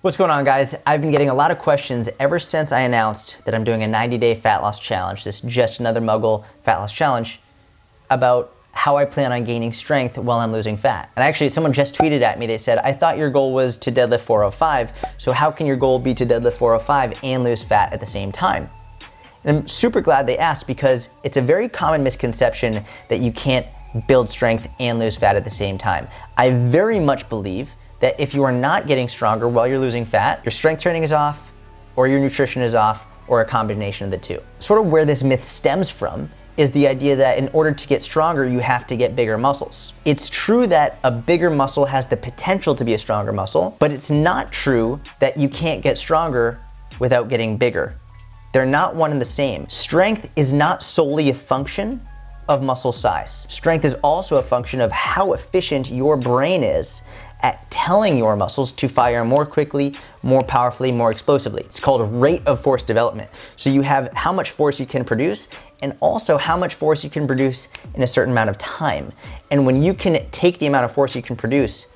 What's going on, guys? I've been getting a lot of questions ever since I announced that I'm doing a 90-day fat loss challenge, this Just Another Muggle fat loss challenge, about how I plan on gaining strength while I'm losing fat. And actually, someone just tweeted at me, they said, I thought your goal was to deadlift 405, so how can your goal be to deadlift 405 and lose fat at the same time? And I'm super glad they asked, because it's a very common misconception that you can't build strength and lose fat at the same time. I very much believe that if you are not getting stronger while you're losing fat, your strength training is off, or your nutrition is off, or a combination of the two. Sort of where this myth stems from is the idea that in order to get stronger, you have to get bigger muscles. It's true that a bigger muscle has the potential to be a stronger muscle, but it's not true that you can't get stronger without getting bigger. They're not one and the same. Strength is not solely a function of muscle size. Strength is also a function of how efficient your brain is at telling your muscles to fire more quickly, more powerfully, more explosively. It's called a rate of force development. So you have how much force you can produce and also how much force you can produce in a certain amount of time. And when you can take the amount of force you can produce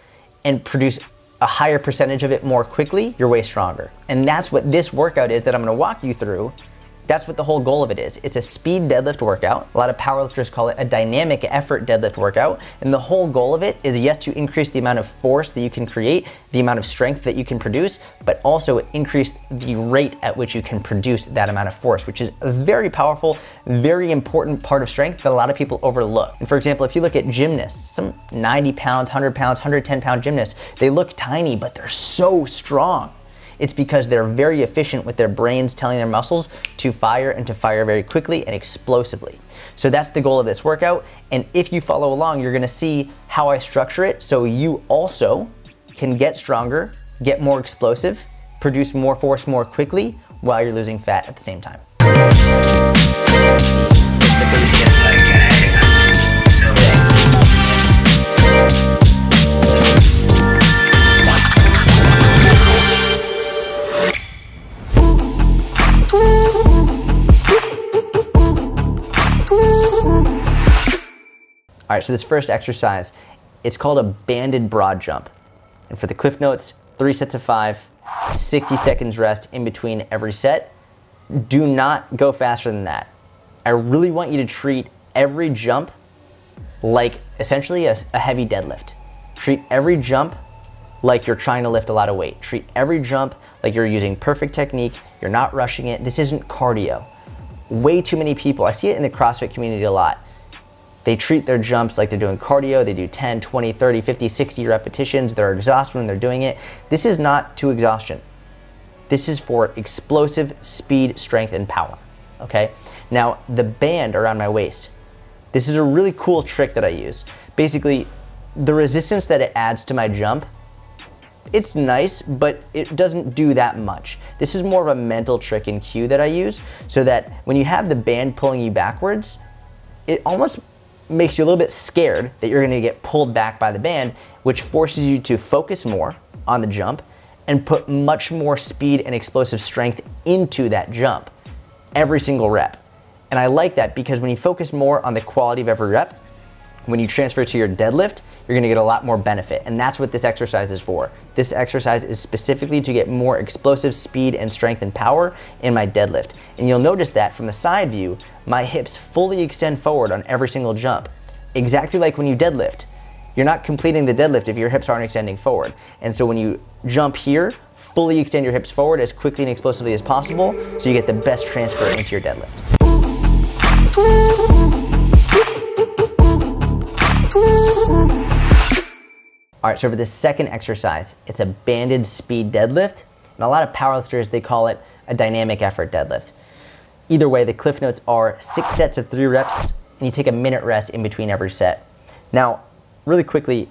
and produce a higher percentage of it more quickly, you're way stronger. And that's what this workout is that I'm gonna walk you through. That's what the whole goal of it is. It's a speed deadlift workout. A lot of powerlifters call it a dynamic effort deadlift workout. And the whole goal of it is, yes, to increase the amount of force that you can create, the amount of strength that you can produce, but also increase the rate at which you can produce that amount of force, which is a very powerful, very important part of strength that a lot of people overlook. And for example, if you look at gymnasts, some 90 pounds, 100 pounds, 110 pound gymnasts, they look tiny, but they're so strong. It's because they're very efficient with their brains telling their muscles to fire and to fire very quickly and explosively. So that's the goal of this workout. And if you follow along, you're gonna see how I structure it so you also can get stronger, get more explosive, produce more force more quickly while you're losing fat at the same time. All right, so this first exercise, it's called a banded broad jump. And for the cliff notes, 3 sets of 5, 60 seconds rest in between every set. Do not go faster than that. I really want you to treat every jump like essentially a heavy deadlift. Treat every jump like you're trying to lift a lot of weight. Treat every jump like you're using perfect technique, you're not rushing it. This isn't cardio. Way too many people, I see it in the CrossFit community a lot. They treat their jumps like they're doing cardio. They do 10, 20, 30, 50, 60 repetitions. They're exhausted when they're doing it. This is not to exhaustion. This is for explosive speed, strength, and power, okay? Now, the band around my waist, this is a really cool trick that I use. Basically, the resistance that it adds to my jump, it's nice, but it doesn't do that much. This is more of a mental trick and cue that I use so that when you have the band pulling you backwards, it almost makes you a little bit scared that you're gonna get pulled back by the band, which forces you to focus more on the jump and put much more speed and explosive strength into that jump every single rep. And I like that because when you focus more on the quality of every rep, when you transfer to your deadlift, you're gonna get a lot more benefit. And that's what this exercise is for. This exercise is specifically to get more explosive speed and strength and power in my deadlift. And you'll notice that from the side view, my hips fully extend forward on every single jump. Exactly like when you deadlift. You're not completing the deadlift if your hips aren't extending forward. And so when you jump here, fully extend your hips forward as quickly and explosively as possible so you get the best transfer into your deadlift. All right, so for the second exercise, it's a banded speed deadlift. And a lot of powerlifters, they call it a dynamic effort deadlift. Either way, the cliff notes are 6 sets of 3 reps, and you take a minute rest in between every set. Now, really quickly,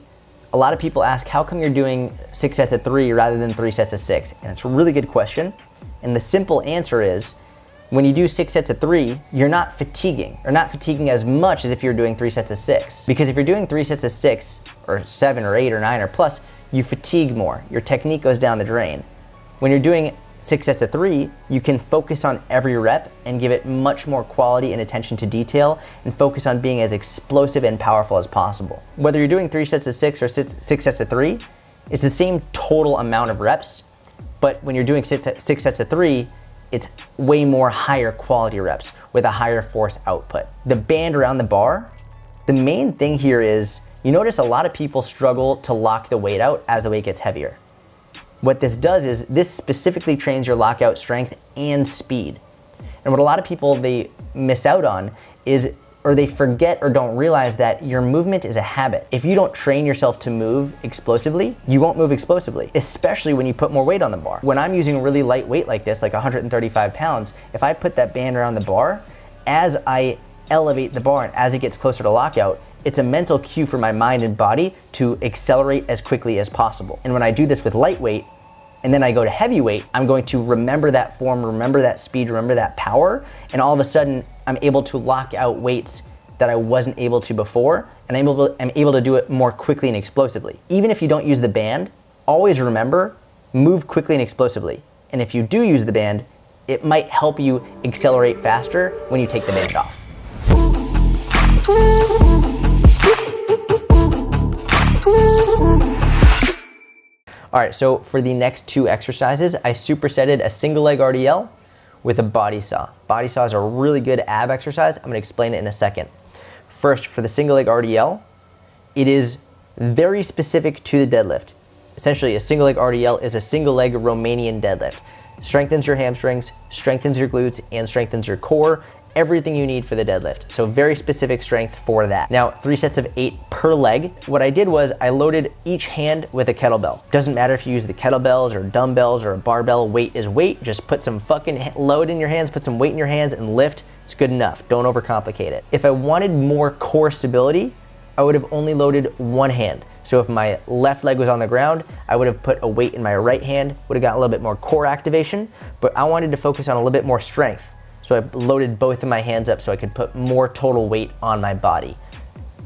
a lot of people ask, how come you're doing 6 sets of 3 rather than 3 sets of 6? And it's a really good question. And the simple answer is, when you do 6 sets of 3, you're not fatiguing. You're not fatiguing as much as if you're doing 3 sets of 6. Because if you're doing 3 sets of 6, or 7, or 8, or 9, or plus, you fatigue more. Your technique goes down the drain. When you're doing 6 sets of 3, you can focus on every rep and give it much more quality and attention to detail and focus on being as explosive and powerful as possible. Whether you're doing 3 sets of 6 or 6 sets of 3, it's the same total amount of reps, But when you're doing 6 sets of 3, it's way more higher quality reps with a higher force output. The band around the bar, the main thing here is, you notice a lot of people struggle to lock the weight out as the weight gets heavier. What this does is, this specifically trains your lockout strength and speed. And what a lot of people, they miss out on is, or they forget or don't realize that your movement is a habit. If you don't train yourself to move explosively, you won't move explosively, especially when you put more weight on the bar. When I'm using really light weight like this, like 135 pounds, if I put that band around the bar, as I elevate the bar and as it gets closer to lockout, it's a mental cue for my mind and body to accelerate as quickly as possible. And when I do this with lightweight, and then I go to heavyweight, I'm going to remember that form, remember that speed, remember that power, and all of a sudden, I'm able to lock out weights that I wasn't able to before, and I'm able to do it more quickly and explosively. Even if you don't use the band, always remember, move quickly and explosively. And if you do use the band, it might help you accelerate faster when you take the band off. All right, so for the next 2 exercises, I supersetted a single leg RDL with a body saw. Body saws are a really good ab exercise. I'm gonna explain it in a second. First, for the single leg RDL, it is very specific to the deadlift. Essentially, a single leg RDL is a single leg Romanian deadlift. Strengthens your hamstrings, strengthens your glutes, and strengthens your core. Everything you need for the deadlift. So very specific strength for that. Now, 3 sets of 8 per leg. What I did was I loaded each hand with a kettlebell. Doesn't matter if you use the kettlebells or dumbbells or a barbell, weight is weight. Just put some fucking load in your hands, put some weight in your hands and lift. It's good enough. Don't overcomplicate it. If I wanted more core stability, I would have only loaded one hand. So if my left leg was on the ground, I would have put a weight in my right hand, would have got a little bit more core activation, but I wanted to focus on a little bit more strength. So I loaded both of my hands up so I could put more total weight on my body.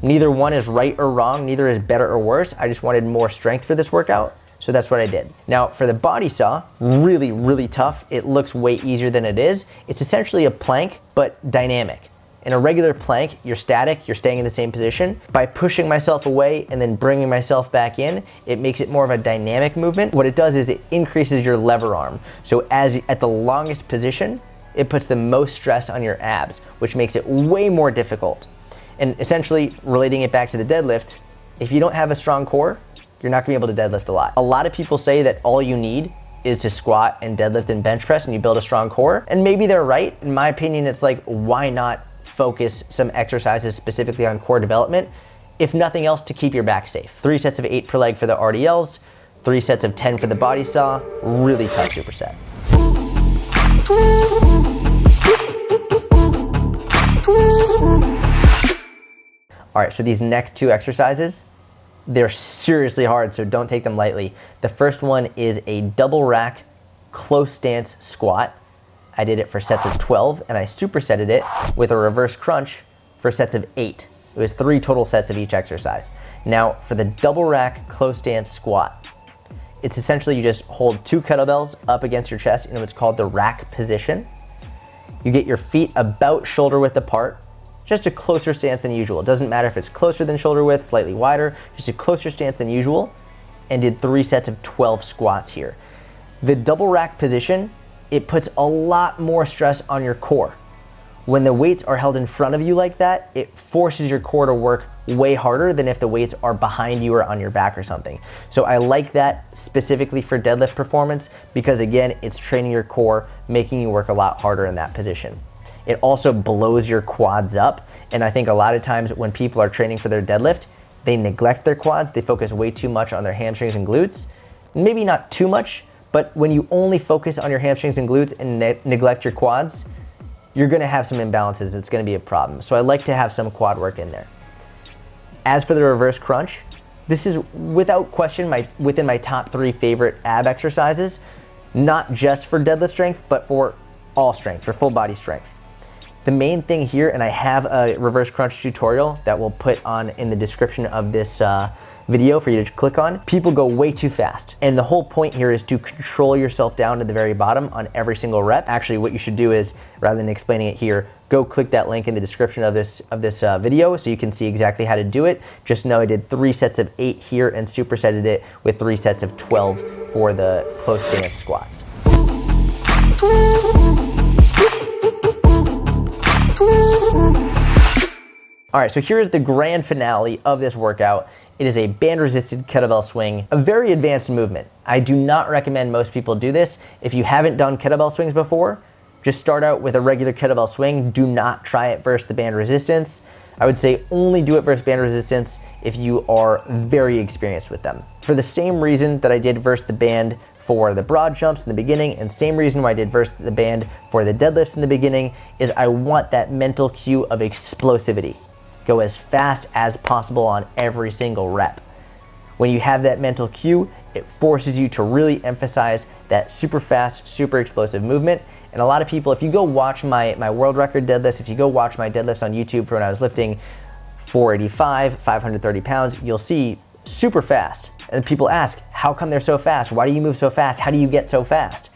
Neither one is right or wrong, neither is better or worse. I just wanted more strength for this workout, so that's what I did. Now for the body saw, really, really tough. It looks way easier than it is. It's essentially a plank, but dynamic. In a regular plank, you're static, you're staying in the same position. By pushing myself away and then bringing myself back in, it makes it more of a dynamic movement. What it does is it increases your lever arm. So as at the longest position, it puts the most stress on your abs, which makes it way more difficult. And essentially, relating it back to the deadlift, if you don't have a strong core, you're not gonna be able to deadlift a lot. A lot of people say that all you need is to squat and deadlift and bench press and you build a strong core. And maybe they're right. In my opinion, it's like, why not focus some exercises specifically on core development, if nothing else, to keep your back safe. 3 sets of 8 per leg for the RDLs, 3 sets of 10 for the body saw, really tough superset. All right, so these next 2 exercises, they're seriously hard, so don't take them lightly. The first one is a double rack close stance squat. I did it for sets of 12, and I supersetted it with a reverse crunch for sets of 8. It was 3 total sets of each exercise. Now, for the double rack close stance squat, it's essentially you just hold 2 kettlebells up against your chest in what's called the rack position. You get your feet about shoulder width apart, just a closer stance than usual. It doesn't matter if it's closer than shoulder width, slightly wider, just a closer stance than usual, and did 3 sets of 12 squats here. The double rack position, it puts a lot more stress on your core. When the weights are held in front of you like that, it forces your core to work way harder than if the weights are behind you or on your back or something. So I like that specifically for deadlift performance because again, it's training your core, making you work a lot harder in that position. It also blows your quads up. And I think a lot of times when people are training for their deadlift, they neglect their quads. They focus way too much on their hamstrings and glutes. Maybe not too much, but when you only focus on your hamstrings and glutes and neglect your quads, you're gonna have some imbalances. It's gonna be a problem. So I like to have some quad work in there. As for the reverse crunch, this is without question within my top 3 favorite ab exercises, not just for deadlift strength, but for all strength, for full body strength. The main thing here, and I have a reverse crunch tutorial that we'll put on in the description of this video for you to click on. People go way too fast. And the whole point here is to control yourself down to the very bottom on every single rep. Actually, what you should do is, rather than explaining it here, go click that link in the description of this video so you can see exactly how to do it. Just know I did 3 sets of 8 here and supersetted it with 3 sets of 12 for the close stance squats. All right, so here's the grand finale of this workout. It is a band-resisted kettlebell swing, a very advanced movement. I do not recommend most people do this. If you haven't done kettlebell swings before, just start out with a regular kettlebell swing. Do not try it versus the band resistance. I would say only do it versus band resistance if you are very experienced with them. For the same reason that I did versus the band for the broad jumps in the beginning, and same reason why I did versus the band for the deadlifts in the beginning, is I want that mental cue of explosivity. Go as fast as possible on every single rep. When you have that mental cue, it forces you to really emphasize that super fast, super explosive movement. And a lot of people, if you go watch my world record deadlifts, if you go watch my deadlifts on YouTube for when I was lifting 485, 530 pounds, you'll see super fast. And people ask, how come they're so fast? Why do you move so fast? How do you get so fast?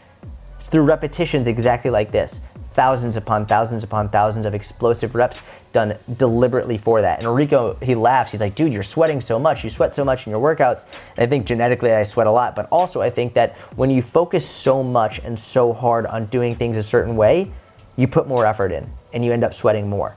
It's through repetitions exactly like this. Thousands upon thousands upon thousands of explosive reps done deliberately for that. And Rico, he laughs. He's like, dude, you're sweating so much. You sweat so much in your workouts. And I think genetically I sweat a lot, but also I think that when you focus so much and so hard on doing things a certain way, you put more effort in and you end up sweating more.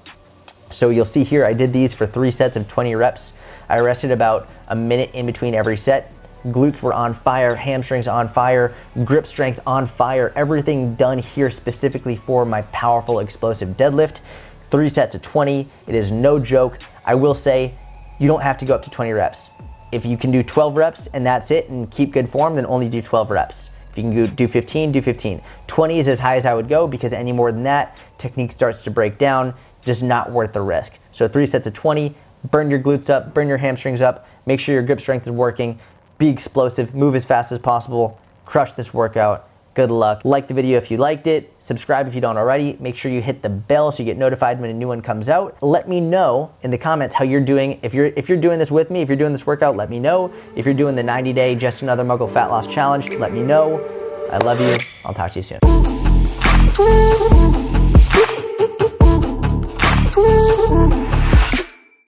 So you'll see here, I did these for 3 sets of 20 reps. I rested about a minute in between every set. Glutes were on fire, hamstrings on fire, grip strength on fire, everything done here specifically for my powerful explosive deadlift. 3 sets of 20, it is no joke. I will say, you don't have to go up to 20 reps. If you can do 12 reps and that's it and keep good form, then only do 12 reps. If you can do 15, do 15. 20 is as high as I would go because any more than that, technique starts to break down, just not worth the risk. So 3 sets of 20, burn your glutes up, burn your hamstrings up, make sure your grip strength is working. Be explosive, move as fast as possible, crush this workout. Good luck. Like the video if you liked it, subscribe if you don't already, make sure you hit the bell so you get notified when a new one comes out. Let me know in the comments how you're doing. If you're doing this with me, if you're doing this workout, let me know. If you're doing the 90-day Just Another Muggle Fat Loss Challenge, let me know. I love you. I'll talk to you soon.